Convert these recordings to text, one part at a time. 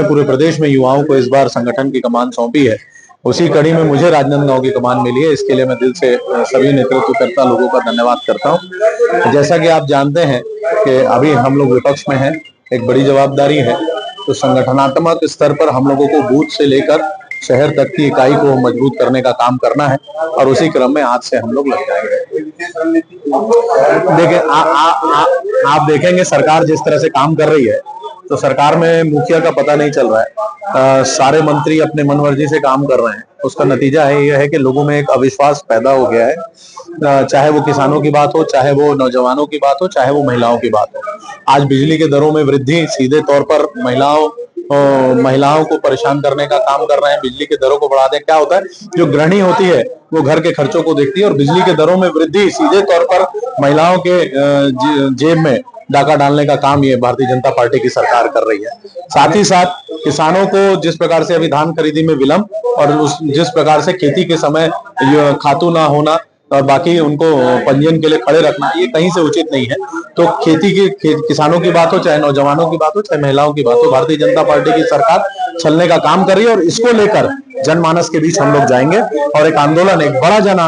पूरे प्रदेश में युवाओं को इस बार संगठन की कमान सौंपी है। उसी कड़ी में मुझे राजनांदगांव की कमान मिली है। इसके लिए मैं दिल से सभी नेतृत्वकर्ता लोगों का धन्यवाद करता हूं। जैसा कि आप जानते हैं कि अभी हम लोग विपक्ष में हैं, एक बड़ी जवाबदारी है, तो संगठनात्मक स्तर पर हम लोगों को बूथ से लेकर शहर तक की इकाई को मजबूत करने का काम करना है और उसी क्रम में आज से हम लोग लग जाएंगे। देखिए, आप देखेंगे सरकार जिस तरह से काम कर रही है, तो सरकार में मुखिया का पता नहीं चल रहा है। सारे मंत्री अपने मनमर्जी से काम कर रहे हैं। उसका नतीजा है यह है कि लोगों में एक अविश्वास पैदा हो गया है। चाहे वो किसानों की बात हो, चाहे वो नौजवानों की बात हो, चाहे वो महिलाओं की बात हो। आज बिजली के दरों में वृद्धि सीधे तौर पर महिलाओं को परेशान करने का काम कर रहे हैं। बिजली के दरों को बढ़ा दें, क्या होता है, जो गृहिणी होती है वो घर के खर्चों को देखती है और बिजली के दरों में वृद्धि सीधे तौर पर महिलाओं के जेब में डाका डालने का काम ये भारतीय जनता पार्टी की सरकार कर रही है। साथ ही साथ किसानों को जिस प्रकार से अभी धान खरीदी में विलंब और जिस प्रकार से खेती के समय खातू ना होना और बाकी उनको पंजीयन के लिए खड़े रखना, ये कहीं से उचित नहीं है। तो किसानों की बात हो, चाहे नौजवानों की बात हो, चाहे महिलाओं की बात हो, भारतीय जनता पार्टी की सरकार चलने का काम कर रही है और इसको लेकर जनमानस के बीच हम लोग जाएंगे और एक आंदोलन, एक बड़ा जन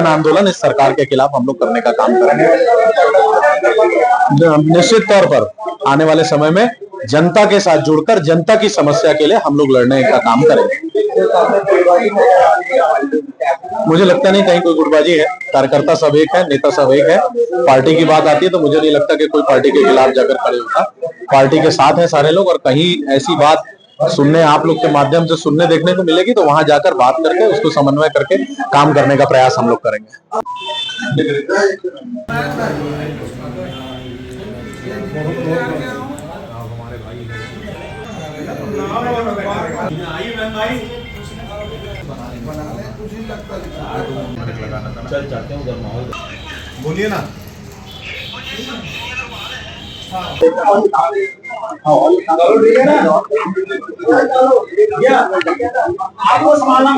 आंदोलन इस सरकार के खिलाफ हम लोग करने का काम करेंगे। निश्चित तौर पर आने वाले समय में जनता के साथ जुड़कर जनता की समस्या के लिए हम लोग लड़ने का काम करेंगे। मुझे लगता नहीं कहीं कोई गुटबाजी है। कार्यकर्ता सब एक है, नेता सब एक है। पार्टी की बात आती है तो मुझे नहीं लगता कि कोई पार्टी के खिलाफ जाकर खड़े होता। पार्टी के साथ है सारे लोग और कहीं ऐसी बात सुनने, आप लोग के माध्यम से सुनने देखने को मिलेगी तो वहां जाकर बात करके उसको समन्वय करके काम करने का प्रयास हम लोग करेंगे। चल जाते हैं उधर माहौल, बोलिए ना। आपको संभालना